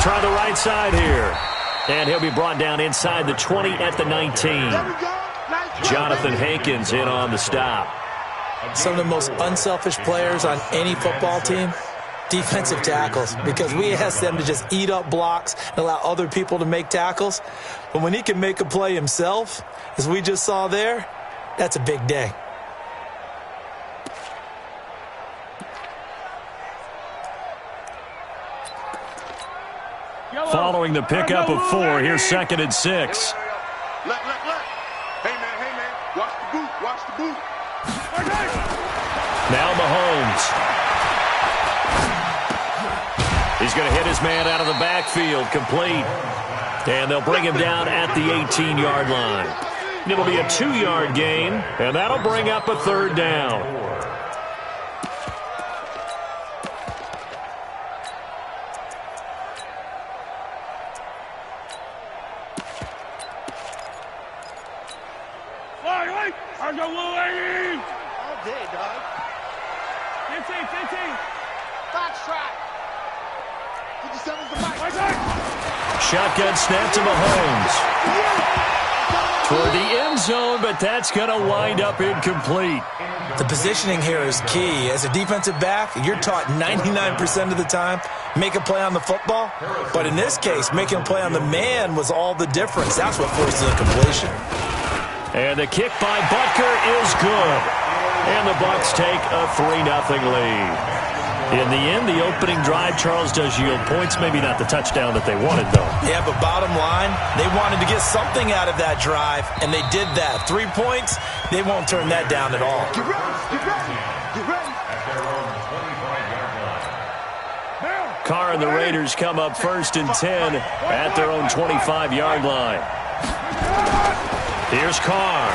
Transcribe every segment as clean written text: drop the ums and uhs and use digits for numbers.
try the right side here. And he'll be brought down inside the 20 at the 19. Jonathan Hankins in on the stop. Some of the most unselfish players on any football team, defensive tackles, because we ask them to just eat up blocks and allow other people to make tackles. But when he can make a play himself, as we just saw there, that's a big day. Following the pickup of 4, here's 2nd and 6. Hey, man, watch the boot. Now Mahomes. He's going to hit his man out of the backfield, complete. And they'll bring him down at the 18-yard line. It'll be a 2-yard gain, and that'll bring up a 3rd down. All day, dog. 15. Fox track. 57's the mic. Shotgun snap to Mahomes. Toward the end zone, but that's going to wind up incomplete. The positioning here is key. As a defensive back, you're taught 99% of the time, make a play on the football. But in this case, making a play on the man was all the difference. That's what forced the completion. And the kick by Butker is good. And the Bucs take a 3-0 lead. In the end, the opening drive, Charles, does yield points. Maybe not the touchdown that they wanted, though. Yeah, but bottom line, they wanted to get something out of that drive, and they did that. 3 points, they won't turn that down at all. Get ready. Carr and the Raiders come up 1st and 10 at their own 25-yard line. Here's Carr.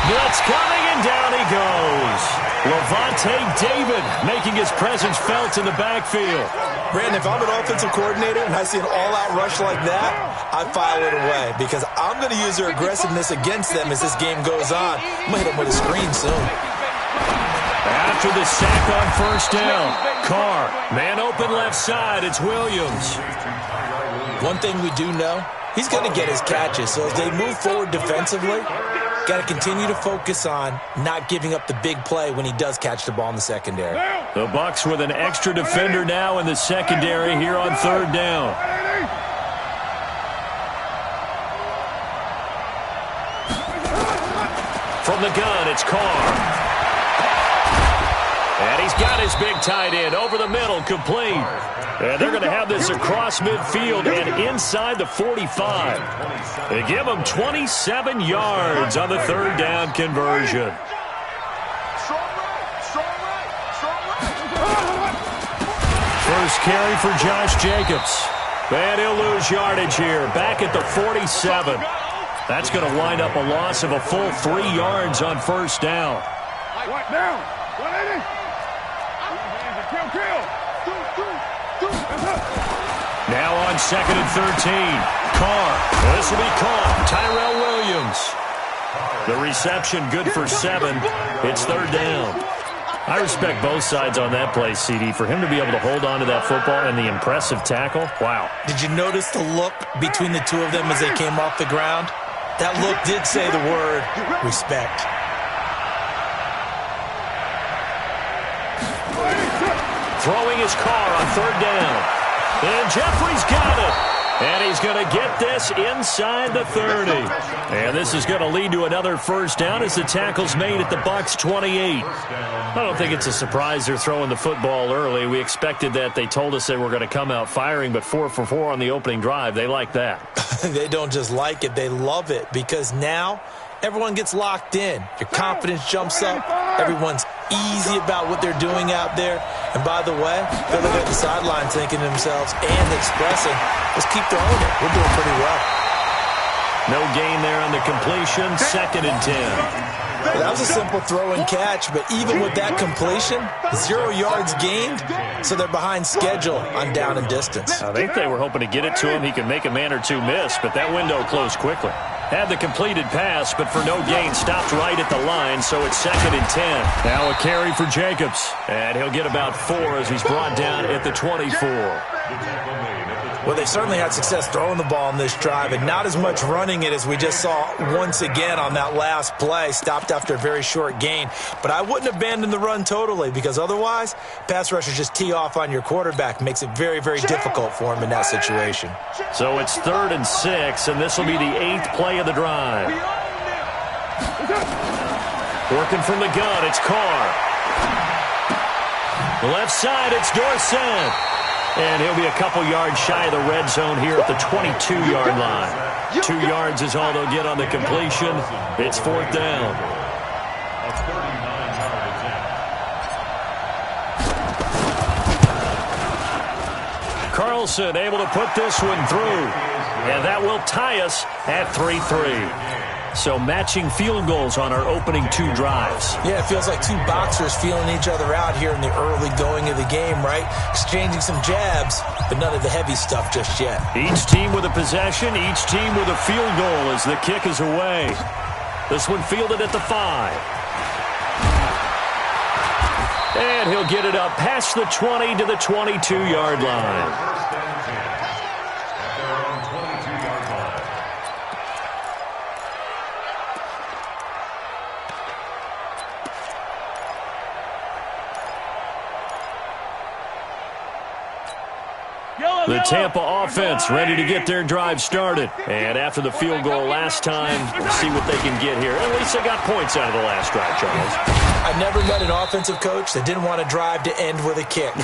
Blitz coming, and down he goes. Levante David making his presence felt in the backfield. Brandon, if I'm an offensive coordinator and I see an all-out rush like that, I file it away because I'm going to use their aggressiveness against them as this game goes on. I'm going to hit them with a screen soon. After the sack on 1st down, Carr, man open left side, it's Williams. One thing we do know, he's going to get his catches. So as they move forward defensively, got to continue to focus on not giving up the big play when he does catch the ball in the secondary. The Bucs with an extra defender now in the secondary here on 3rd down. From the gun, it's Carr. And he's got his big tight end over the middle, complete. And they're going to have this across midfield and inside the 45. They give him 27 yards on the 3rd down conversion. First carry for Josh Jacobs. And he'll lose yardage here, back at the 47. That's going to wind up a loss of a full 3 yards on 1st down. Now on 2nd and 13. Carr. This will be caught. Tyrell Williams. The reception good for 7. It's 3rd down. I respect both sides on that play, CD. For him to be able to hold on to that football and the impressive tackle, wow. Did you notice the look between the two of them as they came off the ground? That look did say the word respect. Throwing his Carr on 3rd down. And Jeffrey's got it. And he's going to get this inside the 30. And this is going to lead to another 1st down as the tackle's made at the Bucs 28. I don't think it's a surprise they're throwing the football early. We expected that. They told us they were going to come out firing, but 4 for 4 on the opening drive. They like that. They don't just like it. They love it because now everyone gets locked in. Your confidence jumps up. Everyone's easy about what they're doing out there. And by the way, they're looking at the sideline thinking to themselves and expressing, let's keep throwing it. We're doing pretty well. No gain there on the completion. 2nd and 10. That was a simple throw and catch, but even with that completion, 0 yards gained, so they're behind schedule on down and distance. I think they were hoping to get it to him. He could make a man or two miss, but that window closed quickly. Had the completed pass, but for no gain, stopped right at the line, so it's 2nd and 10. Now a carry for Jacobs, and he'll get about 4 as he's brought down at the 24. Well, they certainly had success throwing the ball in this drive, and not as much running it as we just saw once again on that last play. Stopped after a very short gain. But I wouldn't abandon the run totally, because otherwise, pass rushers just tee off on your quarterback. Makes it very, very difficult for him in that situation. So it's 3rd and 6, and this will be the 8th play of the drive. Working from the gun, it's Carr. The left side, it's Dorsett. And he'll be a couple yards shy of the red zone here at the 22-yard line. 2 yards is all they'll get on the completion. It's 4th down. Carlson able to put this one through. And that will tie us at 3-3. So matching field goals on our opening 2 drives. Yeah, it feels like 2 boxers feeling each other out here in the early going of the game, right? Exchanging some jabs, but none of the heavy stuff just yet. Each team with a possession, each team with a field goal as the kick is away. This one fielded at the 5. And he'll get it up past the 20 to the 22-yard line. The Tampa offense ready to get their drive started. And after the field goal last time, we'll see what they can get here. At least they got points out of the last drive, Charles. I never met an offensive coach that didn't want a drive to end with a kick.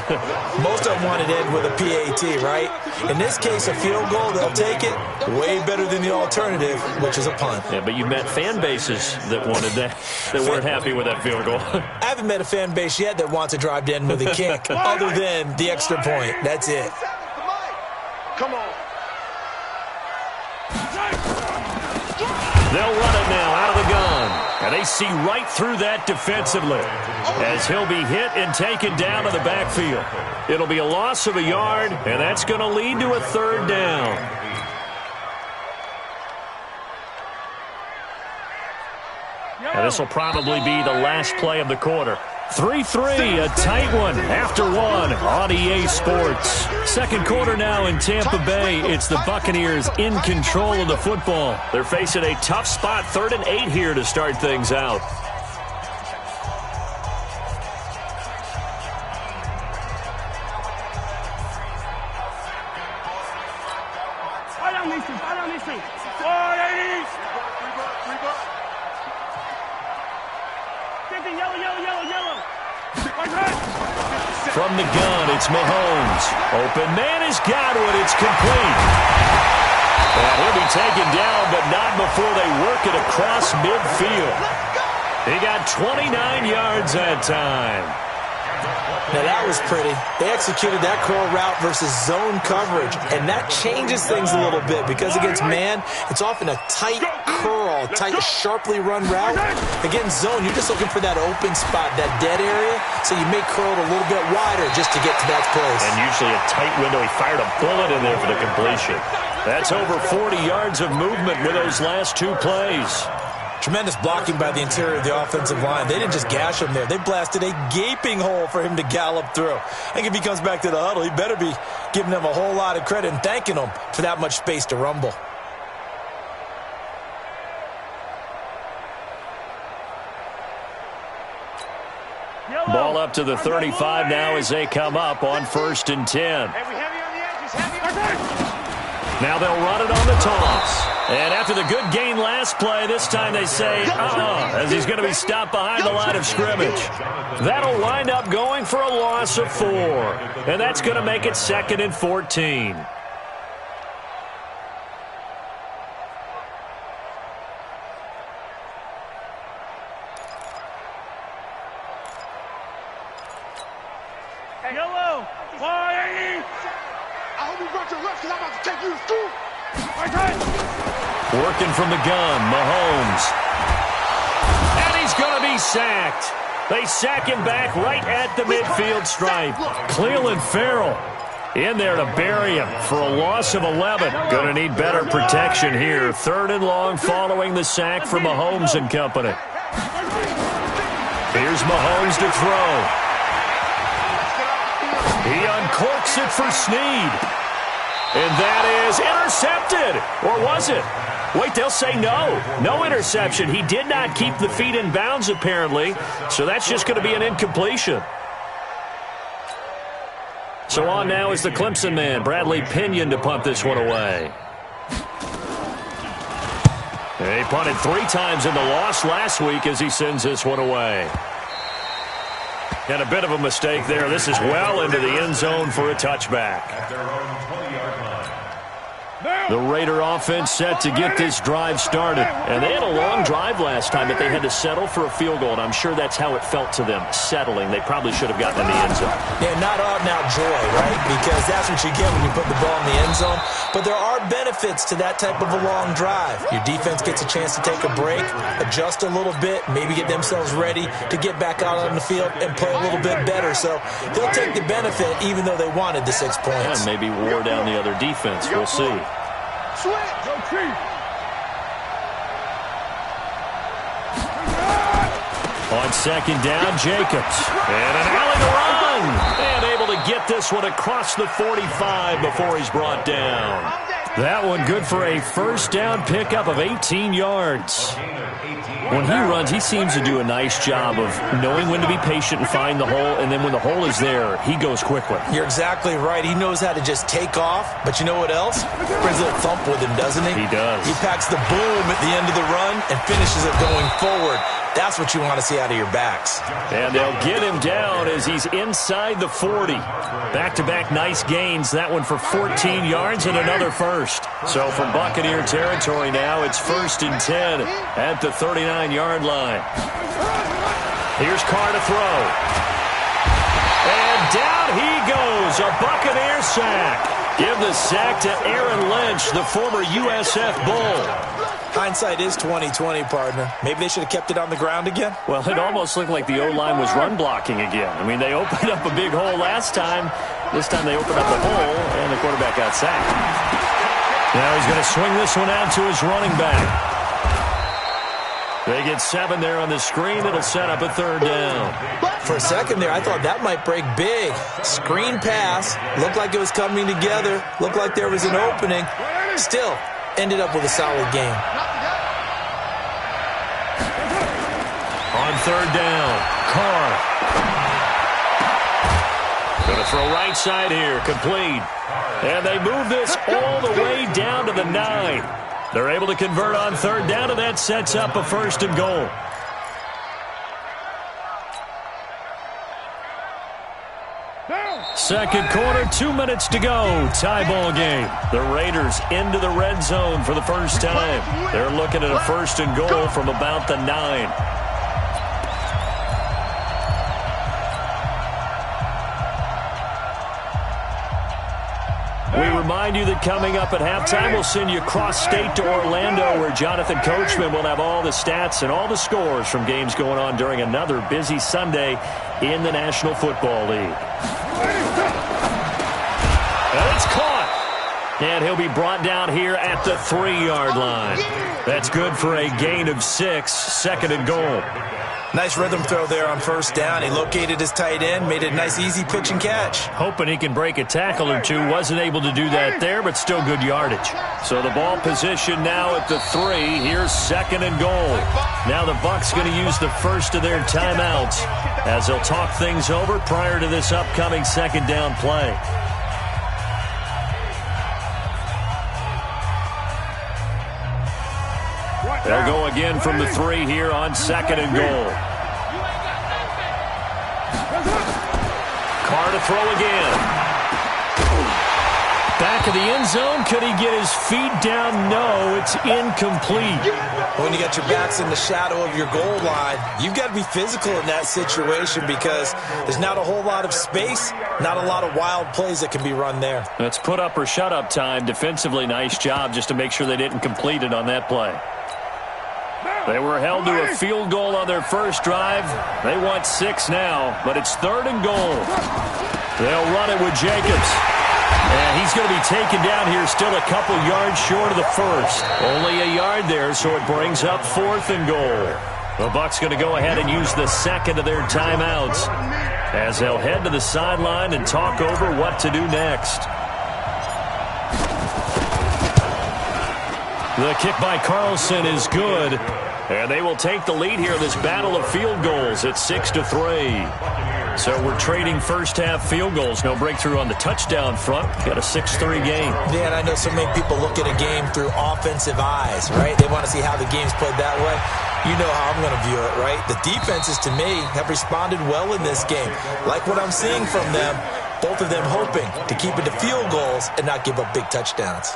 Most of them wanted to end with a PAT, right? In this case, a field goal, they'll take it. Way better than the alternative, which is a punt. Yeah, but you've met fan bases that wanted that weren't happy with that field goal. I haven't met a fan base yet that wants a drive to end with a kick, other than the extra point. That's it. Come on. They'll run it now out of the gun. And they see right through that defensively as he'll be hit and taken down to the backfield. It'll be a loss of a yard, and that's going to lead to a 3rd down. And this will probably be the last play of the quarter. 3-3, a tight one after 1 on EA Sports. 2nd quarter now in Tampa Bay. It's the Buccaneers in control of the football. They're facing a tough spot, 3rd and 8 here to start things out. From the gun, it's Mahomes. Open man is Godwin. It's complete. And he'll be taken down, but not before they work it across midfield. He got 29 yards that time. Now that was pretty. They executed that curl route versus zone coverage, and that changes things a little bit because against man, it's often a tight curl, tight, sharply run route. Against zone, you're just looking for that open spot, that dead area, so you may curl it a little bit wider just to get to that place. And usually a tight window. He fired a bullet in there for the completion. That's over 40 yards of movement with those last 2 plays. Tremendous blocking by the interior of the offensive line. They didn't just gash him there. They blasted a gaping hole for him to gallop through. I think if he comes back to the huddle, he better be giving them a whole lot of credit and thanking them for that much space to rumble. Ball up to the 35 now as they come up on 1st and 10. Now they'll run it on the toss. And after the good gain last play, this time they say, as he's going to be stopped behind the line of scrimmage. That'll wind up going for a loss of 4. And that's going to make it 2nd and 14. Yellow, 180. I hope you brought your left because I'm about to take you to school. Working from the gun, Mahomes. And he's going to be sacked. They sack him back right at the midfield stripe. Cleveland Farrell In there to bury him for a loss of 11. Going to need better protection here. 3rd and long following the sack from Mahomes and company. Here's Mahomes to throw. He uncorks it for Snead. And that is intercepted. Or was it? Wait, they'll say no. No interception. He did not keep the feet in bounds, apparently. So that's just going to be an incompletion. So on now is the Clemson man, Bradley Pinion, to punt this one away. He punted 3 times in the loss last week as he sends this one away. And a bit of a mistake there. This is well into the end zone for a touchback. The Raider offense set to get this drive started. And they had a long drive last time, but they had to settle for a field goal, and I'm sure that's how it felt to them, settling. They probably should have gotten in the end zone. Yeah, not out-and-out joy, right? Because that's what you get when you put the ball in the end zone. But there are benefits to that type of a long drive. Your defense gets a chance to take a break, adjust a little bit, maybe get themselves ready to get back out on the field and play a little bit better. So they'll take the benefit even though they wanted the 6 points. And maybe wore down the other defense. We'll see. On 2nd down, Jacobs. And an alley to run. And able to get this one across the 45 before he's brought down. That one good for a 1st down pickup of 18 yards. When he runs, he seems to do a nice job of knowing when to be patient and find the hole, and then when the hole is there, he goes quickly. You're exactly right. He knows how to just take off, but you know what else? Brings a little thump with him, doesn't he? He does. He packs the boom at the end of the run and finishes it going forward. That's what you want to see out of your backs. And they'll get him down as he's inside the 40. Back-to-back nice gains. That one for 14 yards and another first. So from Buccaneer territory now, it's 1st and 10 at the 39-yard line. Here's Carr to throw. And down he goes. A Buccaneer sack. Give the sack to Aaron Lynch, the former USF Bull. Hindsight is 20/20, partner. Maybe they should have kept it on the ground again. Well, it almost looked like the O-line was run blocking again. I mean, they opened up a big hole last time. This time they opened up the hole, and the quarterback got sacked. Now he's going to swing this one out to his running back. They get 7 there on the screen. It'll set up a 3rd down. For a second there, I thought that might break big. Screen pass. Looked like it was coming together. Looked like there was an opening. Still, ended up with a solid game. On 3rd down, Carr. Going to throw right side here, complete. And they move this all the way down to the 9. They're able to convert on 3rd down, and that sets up a 1st and goal. Second quarter, 2 minutes to go. Tie ball game. The Raiders into the red zone for the first time. They're looking at a 1st and goal from about the 9. We remind you that coming up at halftime, we'll send you cross-state to Orlando, where Jonathan Coachman will have all the stats and all the scores from games going on during another busy Sunday in the National Football League. And it's caught. And he'll be brought down here at the 3-yard line. That's good for a gain of 6, 2nd and goal. Nice rhythm throw there on 1st down. He located his tight end, made it a nice, easy pitch and catch. Hoping he can break a tackle or two. Wasn't able to do that there, but still good yardage. So the ball position now at the 3. Here's 2nd and goal. Now the Bucs going to use the first of their timeouts as they'll talk things over prior to this upcoming 2nd down play. They'll go again from the 3 here on 2nd and goal. Carr to throw again. Back of the end zone. Could he get his feet down? No, it's incomplete. When you got your backs in the shadow of your goal line, you've got to be physical in that situation because there's not a whole lot of space, not a lot of wild plays that can be run there. That's put up or shut up time. Defensively, nice job just to make sure they didn't complete it on that play. They were held to a field goal on their first drive. They want 6 now, but it's 3rd and goal. They'll run it with Jacobs. And he's going to be taken down here still a couple yards short of the first. Only a yard there, so it brings up 4th and goal. The Bucs going to go ahead and use the second of their timeouts as they'll head to the sideline and talk over what to do next. The kick by Carlson is good, and they will take the lead here in this battle of field goals at 6-3. So we're trading first-half field goals. No breakthrough on the touchdown front. Got a 6-3 game. Yeah, and I know so many people look at a game through offensive eyes, right? They want to see how the game's played that way. You know how I'm going to view it, right? The defenses, to me, have responded well in this game. Like what I'm seeing from them, both of them hoping to keep it to field goals and not give up big touchdowns.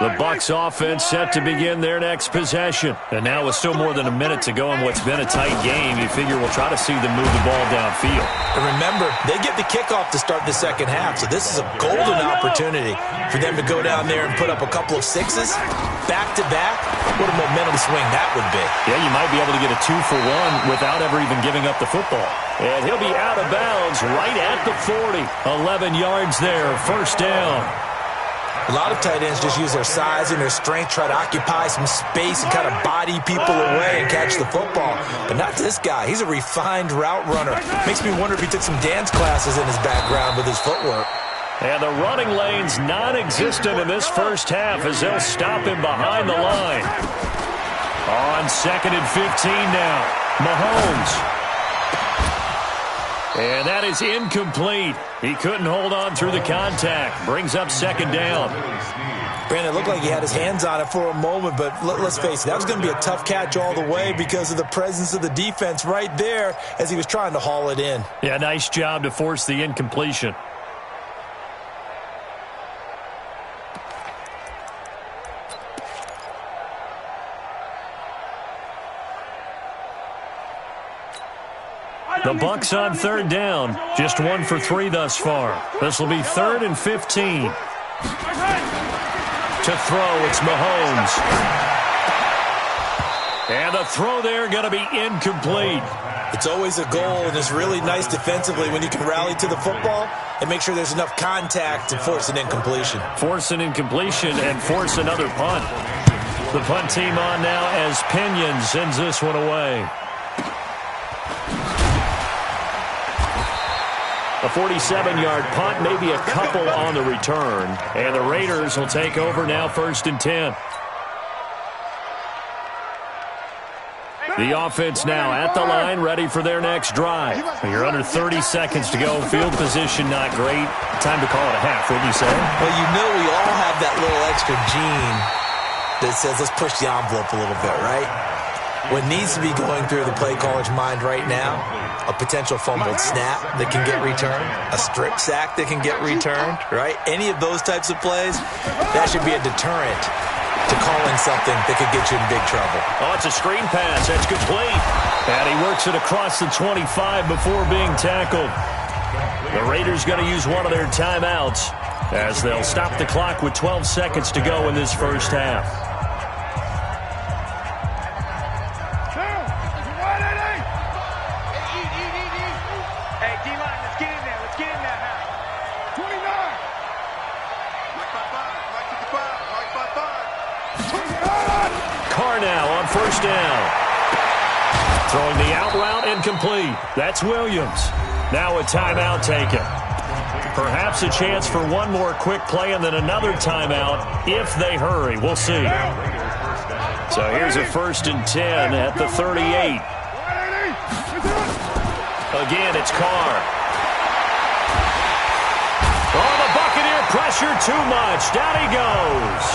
The Bucs offense set to begin their next possession. And now with still more than a minute to go in what's been a tight game, you figure we'll try to see them move the ball downfield. And remember, they get the kickoff to start the second half, so this is a golden opportunity for them to go down there and put up a couple of sixes back-to-back. What a momentum swing that would be. Yeah, you might be able to get a 2-for-1 without ever even giving up the football. And he'll be out of bounds right at the 40. 11 yards there, first down. A lot of tight ends just use their size and their strength, try to occupy some space and kind of body people away and catch the football. But not this guy. He's a refined route runner. Makes me wonder if he took some dance classes in his background with his footwork. And the running lane's non-existent in this first half as they'll stop him behind the line. On 2nd and 15 now, Mahomes. And that is incomplete. He couldn't hold on through the contact. Brings up second down. Brandon, it looked like he had his hands on it for a moment, but let's face it, that was going to be a tough catch all the way because of the presence of the defense right there as he was trying to haul it in. Yeah, nice job to force the incompletion. The Bucs on third down. Just 1 for 3 thus far. This will be 3rd and 15. To throw, it's Mahomes. And the throw there going to be incomplete. It's always a goal, and it's really nice defensively when you can rally to the football and make sure there's enough contact to force an incompletion. Force an incompletion and force another punt. The punt team on now as Pinion sends this one away. A 47-yard punt, maybe a couple on the return. And the Raiders will take over now 1st and 10. The offense now at the line, ready for their next drive. You're under 30 seconds to go. Field position not great. Time to call it a half, wouldn't you say? Well, you know we all have that little extra gene that says let's push the envelope a little bit, right? What needs to be going through the play caller's mind right now, a potential fumbled snap that can get returned, a strip sack that can get returned, right? Any of those types of plays, that should be a deterrent to calling something that could get you in big trouble. Oh, it's a screen pass. That's complete. And he works it across the 25 before being tackled. The Raiders going to use one of their timeouts as they'll stop the clock with 12 seconds to go in this first half. First down. Throwing the out route incomplete. That's Williams. Now a timeout taken. Perhaps a chance for one more quick play and then another timeout if they hurry. We'll see. So here's a 1st and 10 at the 38. Again, it's Carr. Oh, the Buccaneer pressure too much. Down he goes.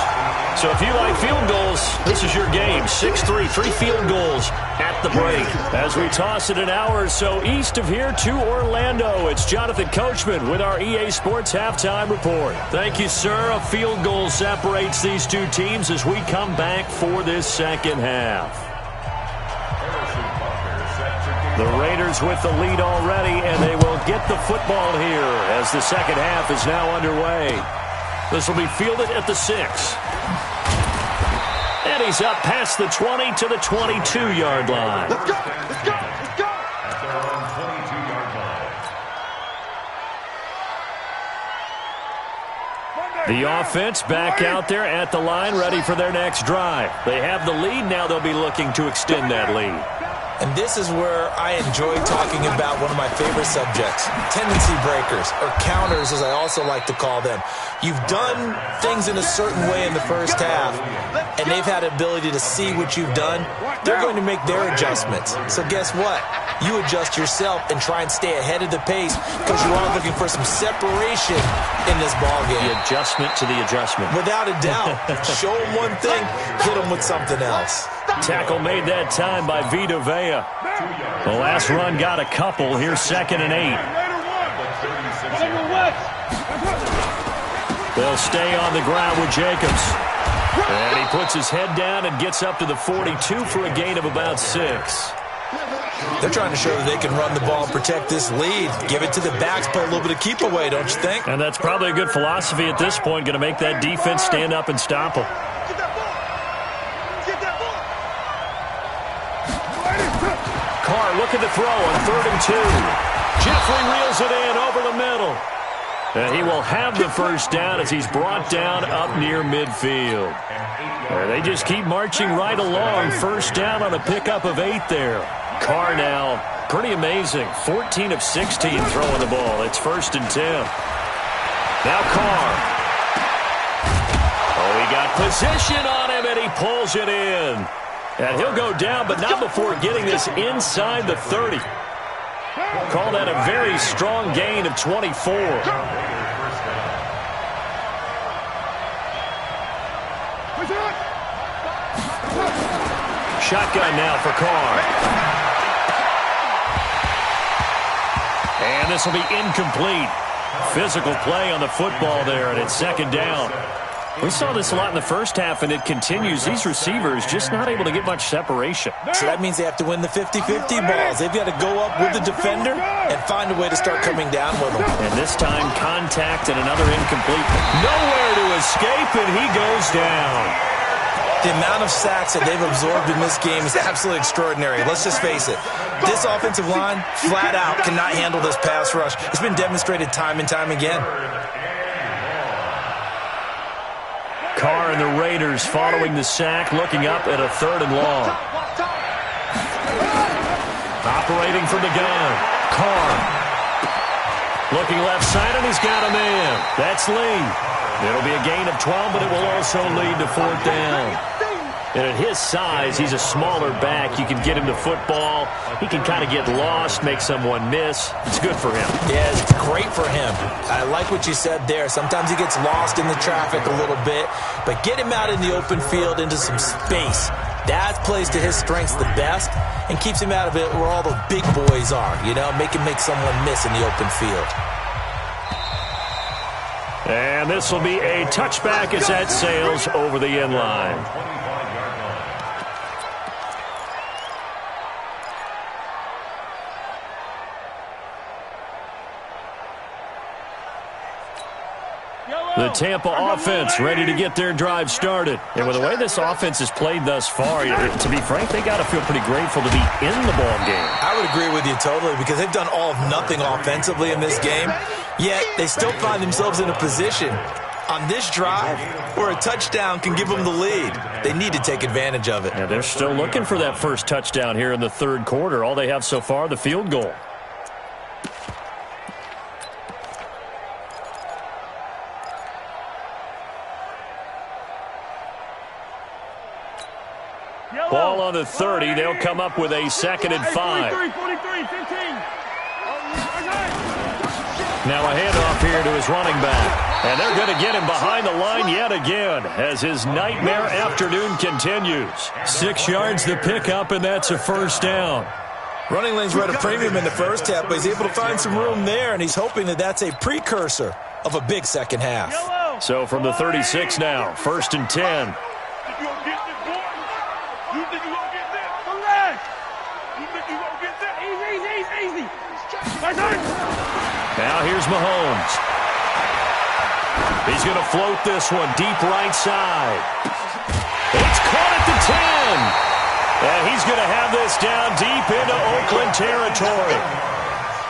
So if you like field goals, this is your game. 6-3, 3 field goals at the break. As we toss it an hour or so east of here to Orlando, it's Jonathan Coachman with our EA Sports Halftime Report. Thank you, sir. A field goal separates these two teams as we come back for this second half. The Raiders Raiders with the lead already, and they will get the football here as the second half is now underway. This will be fielded at the 6. And he's up past the 20 to the 22-yard line. Let's go! Let's go! Let's go! The offense back out there at the line, ready for their next drive. They have the lead. Now they'll be looking to extend that lead. And this is where I enjoy talking about one of my favorite subjects, tendency breakers, or counters as I also like to call them. You've done things in a certain way in the first half, and they've had the ability to see what you've done. They're going to make their adjustments. So guess what? You adjust yourself and try and stay ahead of the pace because you are looking for some separation in this ballgame. The adjustment to the adjustment. Without a doubt. Show them one thing, hit them with something else. Tackle made that time by Vita Vea. The last run got a couple. Here's 2nd and 8. They'll stay on the ground with Jacobs. And he puts his head down and gets up to the 42 for a gain of about 6. They're trying to show that they can run the ball and protect this lead. Give it to the backs, play a little bit of keep away, don't you think? And that's probably a good philosophy at this point. Going to make that defense stand up and stop them. Carr looking to throw on 3rd and 2. Jeffrey reels it in over the middle. And he will have the first down as he's brought down up near midfield. And they just keep marching right along. First down on a pickup of 8 there. Carr now, pretty amazing. 14 of 16 throwing the ball. It's 1st and 10. Now Carr. Oh, he got position on him, and he pulls it in. And he'll go down, but not before getting this inside the 30. Call that a very strong gain of 24. Shotgun now for Carr. And this will be incomplete. Physical play on the football there, and it's 2nd down. We saw this a lot in the first half, and it continues. These receivers just not able to get much separation. So that means they have to win the 50-50 balls. They've got to go up with the defender and find a way to start coming down with them. And this time, contact and another incomplete. Nowhere to escape, and he goes down. The amount of sacks that they've absorbed in this game is absolutely extraordinary. Let's just face it. This offensive line, flat out, cannot handle this pass rush. It's been demonstrated time and time again. Carr and the Raiders following the sack, looking up at a 3rd and long. Operating from the gun. Carr. Looking left side, and he's got a man. That's Lee. It'll be a gain of 12, but it will also lead to 4th down. And at his size, he's a smaller back. You can get him to football. He can kind of get lost, make someone miss. It's good for him. Yeah, it's great for him. I like what you said there. Sometimes he gets lost in the traffic a little bit, but get him out in the open field into some space. That plays to his strengths the best and keeps him out of it where all the big boys are, you know, make someone miss in the open field. And this will be a touchback as that sails over the end line. The Tampa offense ready to get their drive started. And with the way this offense has played thus far, to be frank, they got to feel pretty grateful to be in the ball game. I would agree with you totally because they've done all of nothing offensively in this game, yet they still find themselves in a position on this drive where a touchdown can give them the lead. They need to take advantage of it. And they're still looking for that first touchdown here in the 3rd quarter. All they have so far, the field goal. Ball on the 30. They'll come up with a 2nd and 5. 43, 15. Now a handoff here to his running back. And they're going to get him behind the line yet again as his nightmare afternoon continues. 6 yards the pickup, and that's a first down. Running lanes were at a premium in the first half, but he's able to find some room there, and he's hoping that that's a precursor of a big second half. So from the 36 now, 1st and 10. You think you're going to get this? Relax. You Easy. Now here's Mahomes. He's going to float this one deep right side. It's caught at the 10. And he's going to have this down deep into Oakland territory.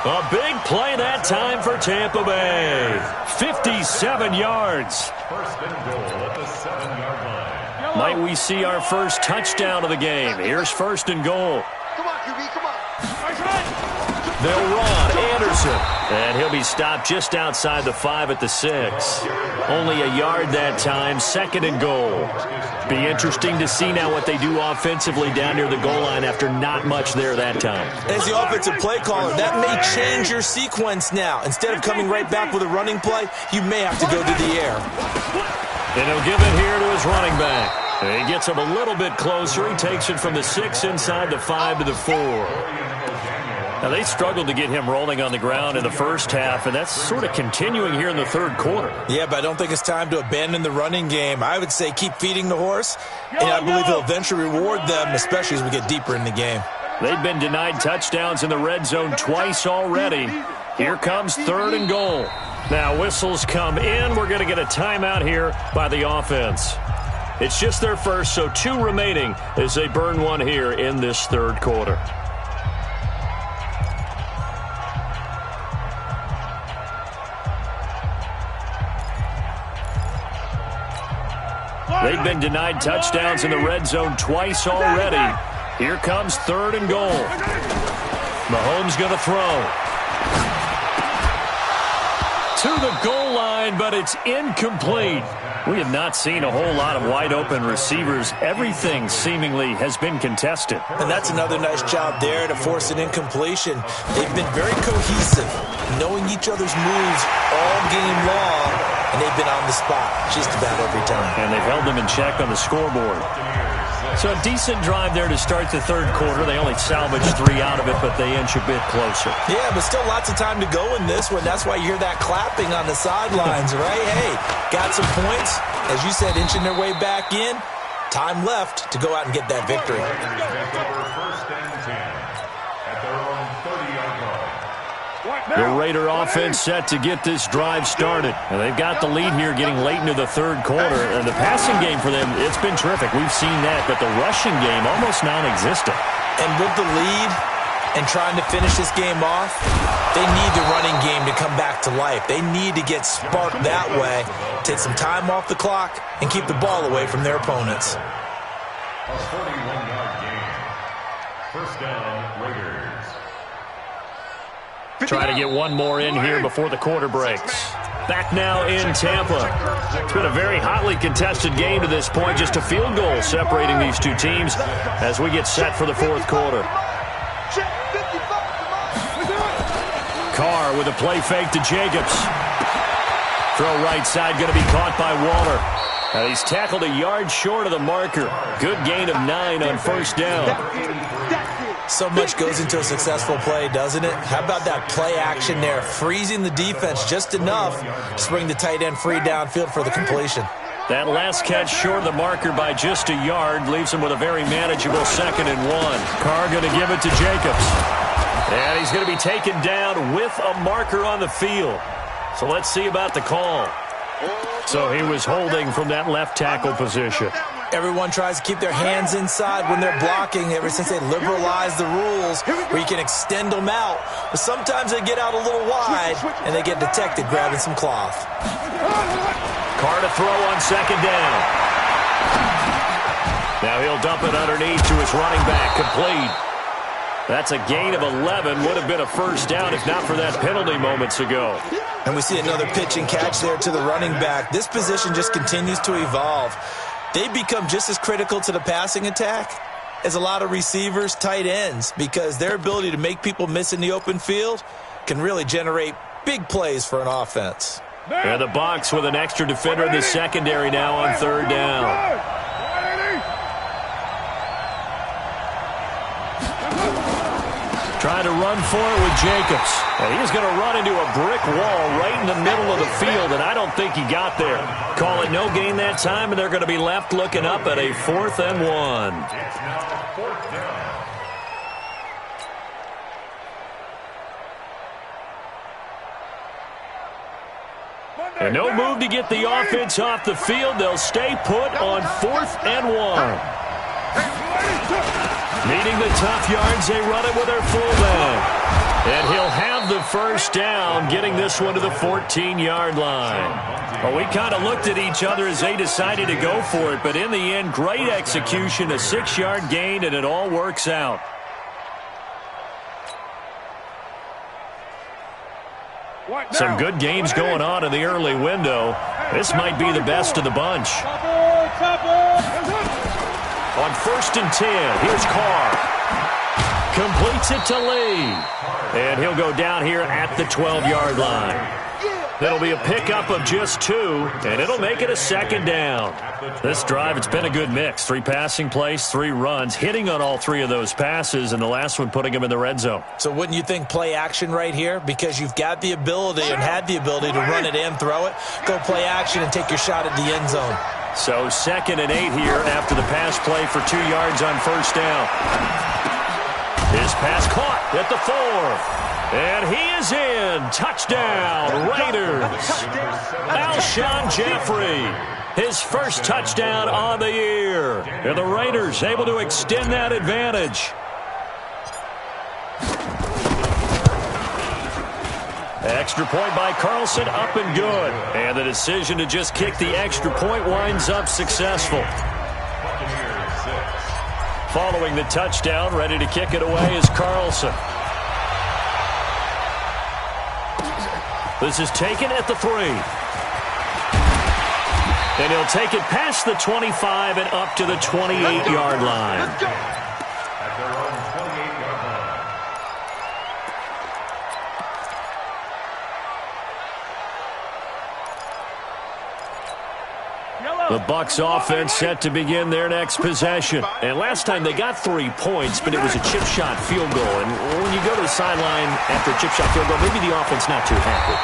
A big play that time for Tampa Bay. 57 yards. First and goal at the 7-yard line. Might we see our first touchdown of the game? Here's first and goal. Come on, QB, come on. They'll run Anderson. And he'll be stopped just outside the 5 at the 6. Only a yard that time, second and goal. Be interesting to see now what they do offensively down near the goal line after not much there that time. As the offensive play caller, that may change your sequence now. Instead of coming right back with a running play, you may have to go to the air. And he'll give it here to his running back. And he gets him a little bit closer. He takes it from the 6 inside the 5 to the 4. Now, they struggled to get him rolling on the ground in the first half, and that's sort of continuing here in the third quarter. Yeah, but I don't think it's time to abandon the running game. I would say keep feeding the horse, and I believe he'll eventually reward them, especially as we get deeper in the game. They've been denied touchdowns in the red zone twice already. Here comes third and goal. Now, whistles come in. We're going to get a timeout here by the offense. It's just their first, so 2 remaining as they burn one here in this third quarter. They've been denied touchdowns in the red zone twice already. Here comes third and goal. Mahomes going to throw. To the goal line, but it's incomplete. We have not seen a whole lot of wide-open receivers. Everything seemingly has been contested. And that's another nice job there to force an incompletion. They've been very cohesive, knowing each other's moves all game long, and they've been on the spot just about every time. And they've held them in check on the scoreboard. So a decent drive there to start the third quarter. They only salvaged 3 out of it, but they inch a bit closer. Yeah, but still lots of time to go in this one. That's why you hear that clapping on the sidelines, right? Hey, got some points. As you said, inching their way back in. Time left to go out and get that victory. First and 10 at their own 30-yard line. The Raider offense set to get this drive started. And they've got the lead here getting late into the third quarter. And the passing game for them, it's been terrific. We've seen that. But the rushing game, almost non-existent. And with the lead and trying to finish this game off, they need the running game to come back to life. They need to get sparked that way, take some time off the clock, and keep the ball away from their opponents. A 41-yard gain. First down, Raiders. Try to get one more in here before the quarter breaks. Back now in Tampa. It's been a very hotly contested game to this point. Just a field goal separating these two teams as we get set for the fourth quarter. Carr with a play fake to Jacobs. Throw right side going to be caught by Waller. He's tackled a yard short of the marker. Good gain of 9 on first down. So much goes into a successful play, doesn't it? How about that play action there? Freezing the defense just enough to bring the tight end free downfield for the completion. That last catch short of the marker by just a yard leaves him with a very manageable 2nd and 1. Carr going to give it to Jacobs. And he's going to be taken down with a marker on the field. So let's see about the call. So he was holding from that left tackle position. Everyone tries to keep their hands inside when they're blocking ever since they liberalized the rules where you can extend them out. But sometimes they get out a little wide and they get detected grabbing some cloth. Carr to throw on 2nd down. Now he'll dump it underneath to his running back, complete. That's a gain of 11. Would have been a first down if not for that penalty moments ago. And we see another pitch and catch there to the running back. This position just continues to evolve. They become just as critical to the passing attack as a lot of receivers, tight ends, because their ability to make people miss in the open field can really generate big plays for an offense. And the box with an extra defender in the secondary now on 3rd down. Trying to run for it with Jacobs. And he's going to run into a brick wall right in the middle of the field, and I don't think he got there. Call it no gain that time, and they're going to be left looking up at a 4th and 1. And no move to get the offense off the field. They'll stay put on 4th and 1. Needing the tough yards, they run it with their fullback. And he'll have the first down, getting this one to the 14-yard line. Well, we kind of looked at each other as they decided to go for it, but in the end, great execution, a 6-yard gain, and it all works out. Some good games going on in the early window. This might be the best of the bunch. On 1st and 10, here's Carr. Completes it to Lee. And he'll go down here at the 12-yard line. That'll be a pickup of just 2, and it'll make it a 2nd down. This drive, it's been a good mix. 3 passing plays, 3 runs, hitting on all 3 of those passes, and the last one putting him in the red zone. So wouldn't you think play action right here? Because you've got the ability and had the ability to run it in, throw it, go play action, and take your shot at the end zone. So 2nd and 8 here after the pass play for 2 yards on 1st down. His pass caught at the 4. And he is in. Touchdown, Raiders. Alshon Jeffrey, his first touchdown on the year. And the Raiders able to extend that advantage. Extra point by Carlson, up and good. And the decision to just kick the extra point winds up successful. Following the touchdown, ready to kick it away is Carlson. This is taken at the 3. And he'll take it past the 25 and up to the 28-yard line. At their own 28-yard line. The Bucs offense set to begin their next possession. And last time they got 3 points, but it was a chip shot field goal. And when you go to the sideline after a chip shot field goal, maybe the offense not too happy.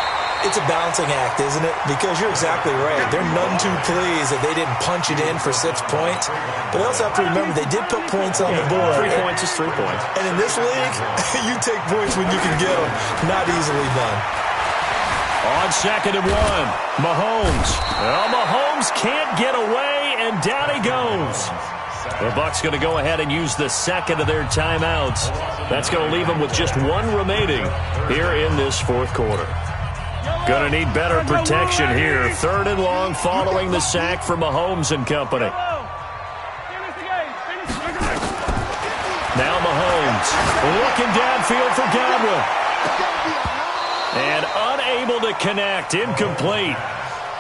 It's a balancing act, isn't it? Because you're exactly right. They're none too pleased that they didn't punch it in for 6 points. But they also have to remember they did put points on the board. 3 points is 3 points. And in this league, you take points when you can get them. Not easily done. On 2nd and 1, Mahomes. Well, Mahomes can't get away, and down he goes. The Bucs going to go ahead and use the 2nd of their timeouts. That's going to leave them with just 1 remaining here in this 4th quarter. Going to need better protection here. 3rd and long following the sack for Mahomes and company. Now Mahomes looking downfield for Godwin. And unable to connect. Incomplete.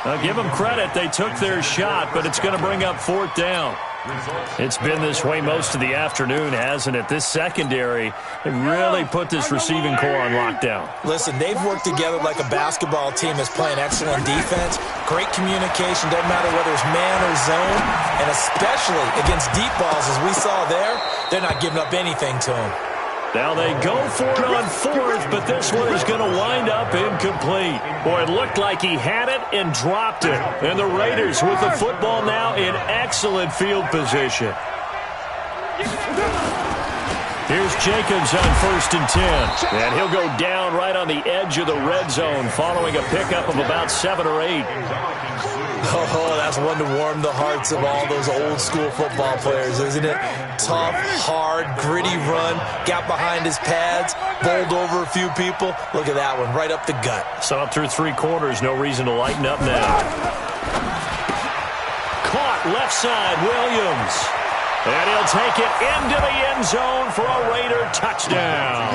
I'll give them credit. They took their shot, but it's going to bring up 4th down. It's been this way most of the afternoon, hasn't it? This secondary, they really put this receiving core on lockdown. Listen, they've worked together like a basketball team that's playing excellent defense. Great communication, doesn't matter whether it's man or zone. And especially against deep balls, as we saw there, they're not giving up anything to them. Now they go for it on 4th, but this one is going to wind up incomplete. Boy, it looked like he had it and dropped it. And the Raiders with the football now in excellent field position. Here's Jacobs on 1st and 10. And he'll go down right on the edge of the red zone following a pickup of about 7 or 8. Oh, that's one to warm the hearts of all those old-school football players, isn't it? Tough, hard, gritty run, got behind his pads, bowled over a few people. Look at that one, right up the gut. Saw it through 3 quarters, no reason to lighten up now. Caught left side, Williams. And he'll take it into the end zone for a Raider touchdown.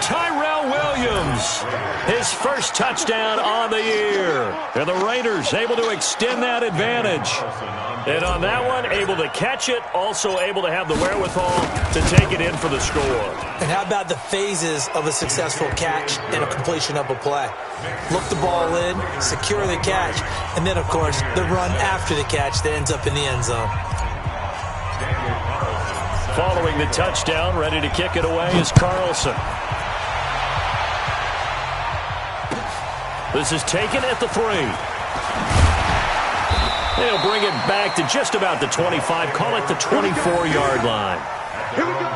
Tyrell Williams, his first touchdown on the year. And the Raiders able to extend that advantage. And on that one, able to catch it, also able to have the wherewithal to take it in for the score. And how about the phases of a successful catch and a completion of a play? Look the ball in, secure the catch, and then, of course, the run after the catch that ends up in the end zone. Following the touchdown, ready to kick it away is Carlson. This is taken at the 3. They'll bring it back to just about the 25. Call it the 24-yard line. Here we go.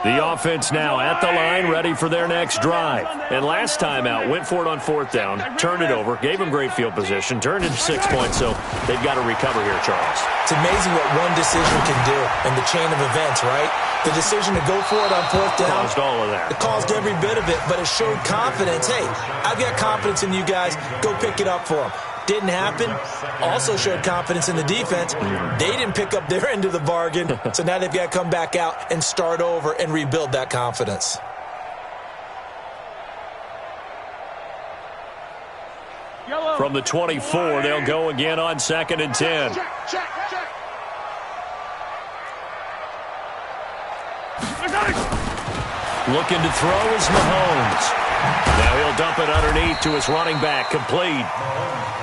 The offense now at the line, ready for their next drive. And last time out, went for it on fourth down, turned it over, gave them great field position, turned into 6 points, so they've got to recover here, Charles. It's amazing what one decision can do in the chain of events, right? The decision to go for it on fourth down. Caused all of that. It caused every bit of it, but it showed confidence. Hey, I've got confidence in you guys. Go pick it up for them. Didn't happen. Also showed confidence in the defense. They didn't pick up their end of the bargain, so now they've got to come back out and start over and rebuild that confidence. From the 24, they'll go again on 2nd and 10. Looking to throw is Mahomes. Now he'll dump it underneath to his running back, complete.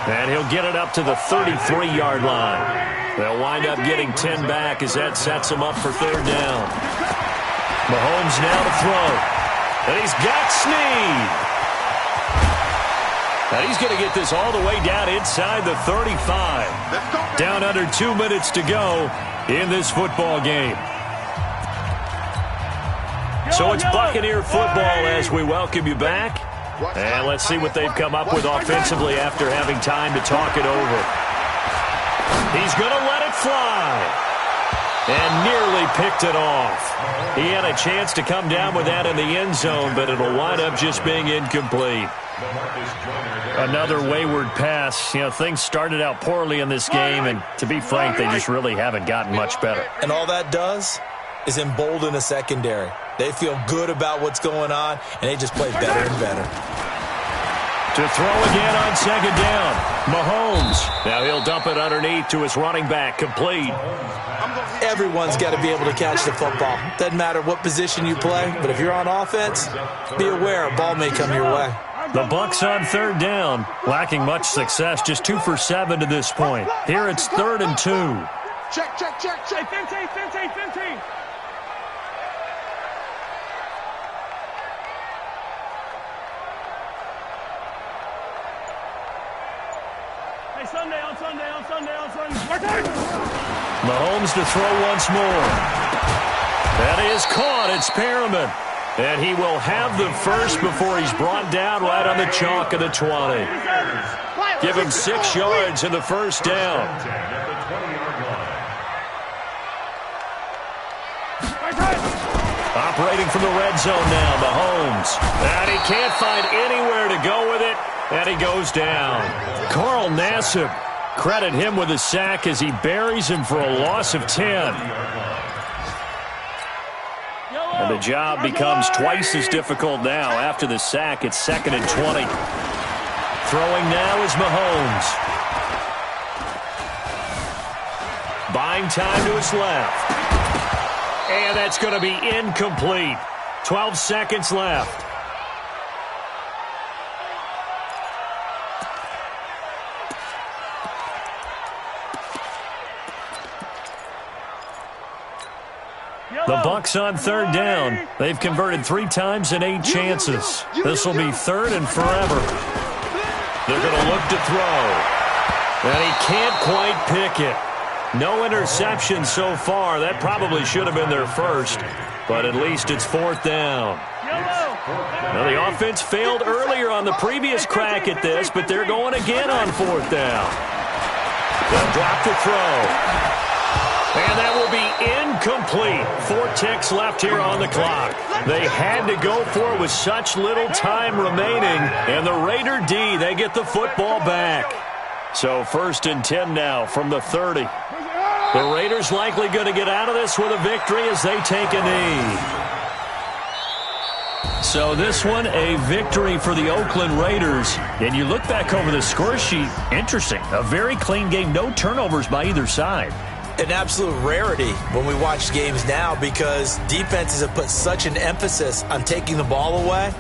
And he'll get it up to the 33-yard line. They'll wind up getting 10 back as that sets him up for third down. Mahomes now to throw. And he's got Snead. And he's going to get this all the way down inside the 35. Down under 2 minutes to go in this football game. So it's Buccaneer football as we welcome you back. And let's see what they've come up with offensively after having time to talk it over. He's going to let it fly. And nearly picked it off. He had a chance to come down with that in the end zone, but it'll wind up just being incomplete. Another wayward pass. You know, things started out poorly in this game, and to be frank, they just really haven't gotten much better. And all that does is embolden a secondary. They feel good about what's going on, and they just play better and better. To throw again on 2nd down. Mahomes. Now he'll dump it underneath to his running back, complete. Everyone's got to be able to catch the football. Doesn't matter what position you play, but if you're on offense, be aware a ball may come your way. The Bucs on 3rd down, lacking much success, just 2 for 7 to this point. Here it's 3rd and 2. Check. 15. Mahomes to throw once more. That is caught. It's Perriman. And he will have the first before he's brought down right on the chalk of the 20. Give him 6 yards in the first down. Operating from the red zone now, Mahomes. And he can't find anywhere to go with it, and he goes down. Carl Nassib, credit him with a sack as he buries him for a loss of 10. And the job becomes twice as difficult now. After the sack, it's 2nd and 20. Throwing now is Mahomes. Buying time to his left. And that's going to be incomplete. 12 seconds left. The Bucs on 3rd down. They've converted 3 times in 8 chances. This will be 3rd and forever. They're going to look to throw. And he can't quite pick it. No interception so far. That probably should have been their first. But at least it's 4th down. Now the offense failed earlier on the previous crack at this, but they're going again on 4th down. They'll drop the throw. And that will be incomplete. 4 ticks left here on the clock. They had to go for it with such little time remaining. And the Raider D, they get the football back. So 1st and 10 now from the 30. The Raiders likely going to get out of this with a victory as they take a knee. So this one, a victory for the Oakland Raiders. And you look back over the score sheet, interesting. A very clean game, no turnovers by either side. An absolute rarity when we watch games now because defenses have put such an emphasis on taking the ball away.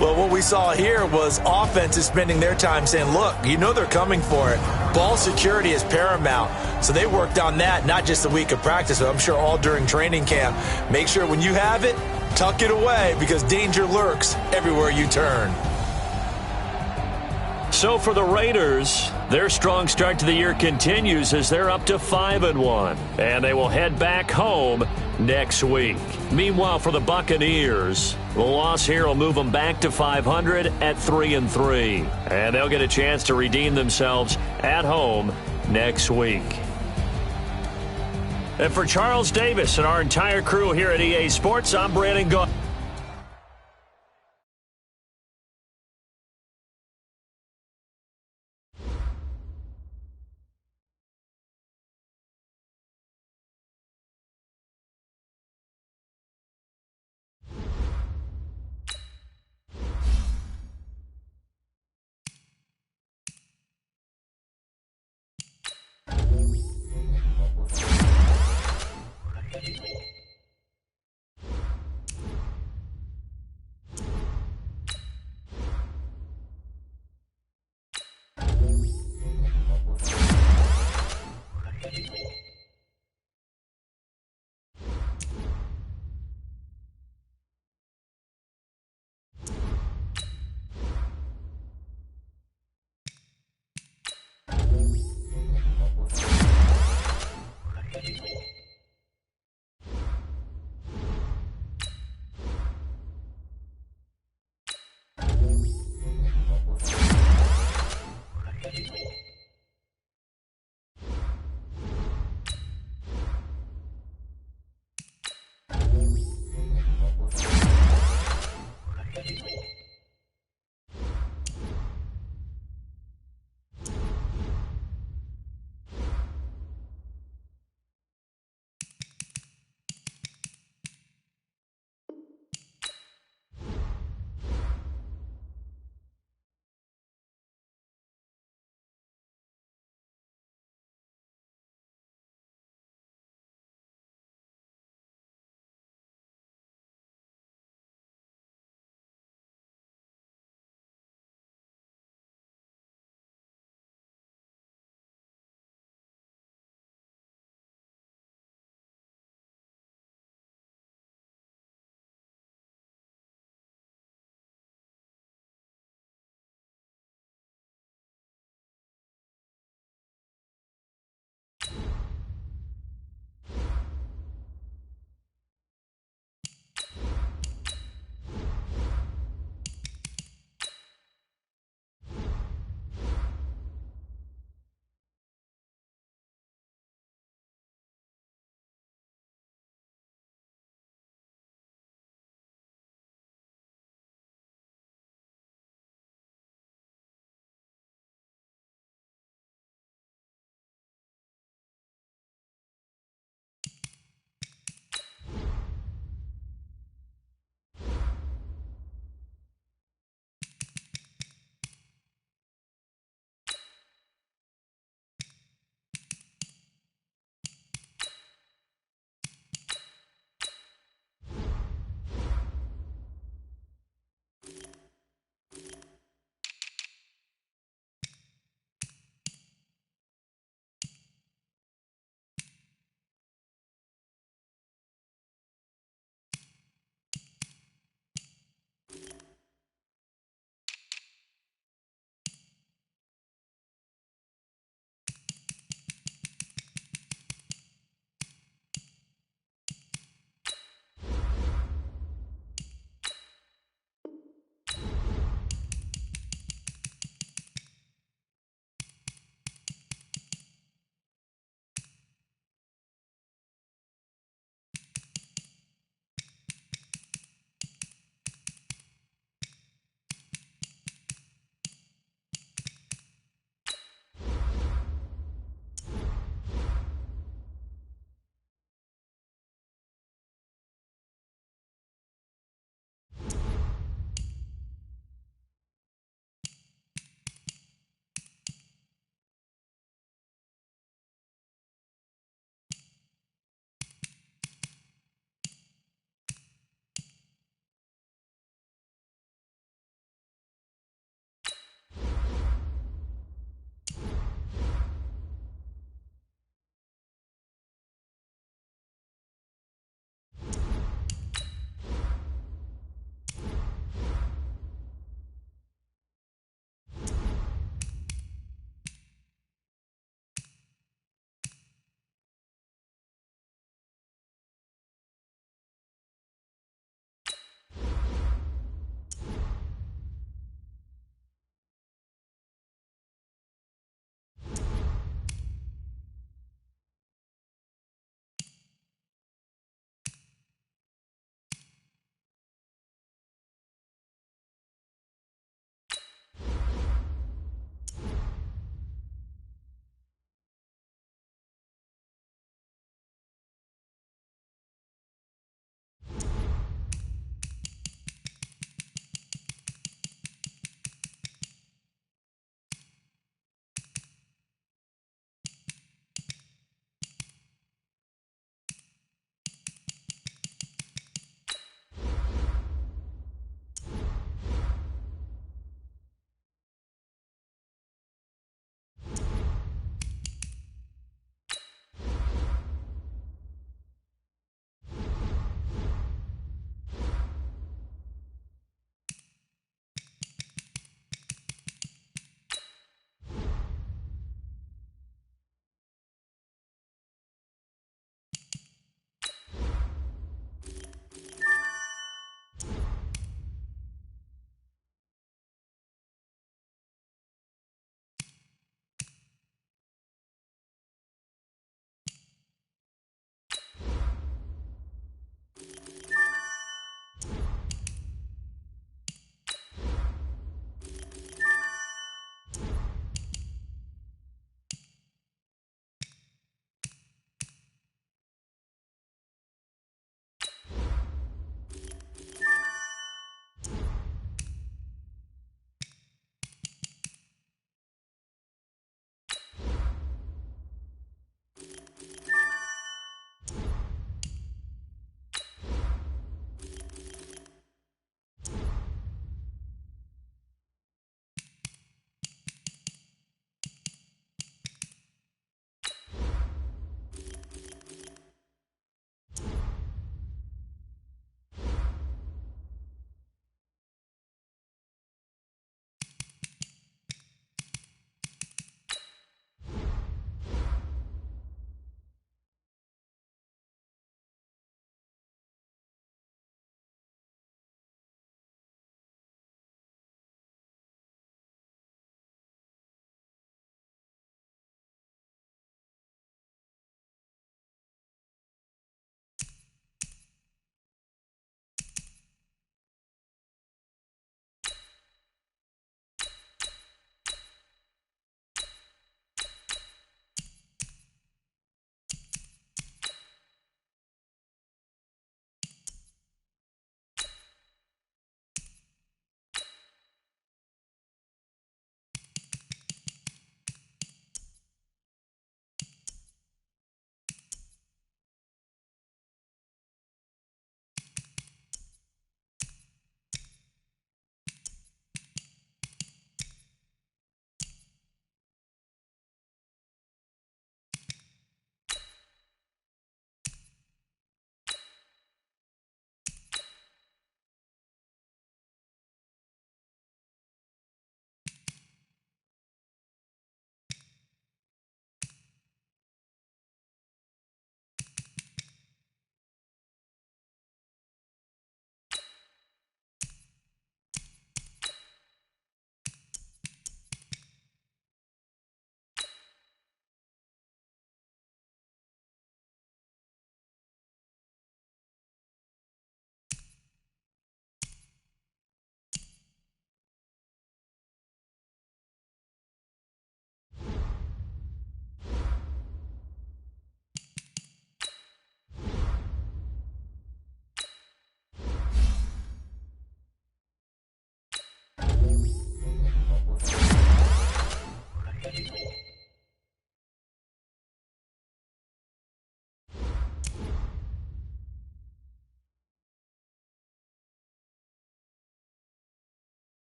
Well, what we saw here was offenses spending their time saying, look, you know they're coming for it. Ball security is paramount. So they worked on that, not just a week of practice, but I'm sure all during training camp. Make sure when you have it, tuck it away because danger lurks everywhere you turn. So for the Raiders, their strong start to the year continues as they're up to 5-1. And they will head back home next week. Meanwhile, for the Buccaneers, the loss here will move them back to 500 at 3-3. And they'll get a chance to redeem themselves at home next week. And for Charles Davis and our entire crew here at EA Sports, I'm Brandon Gaudin.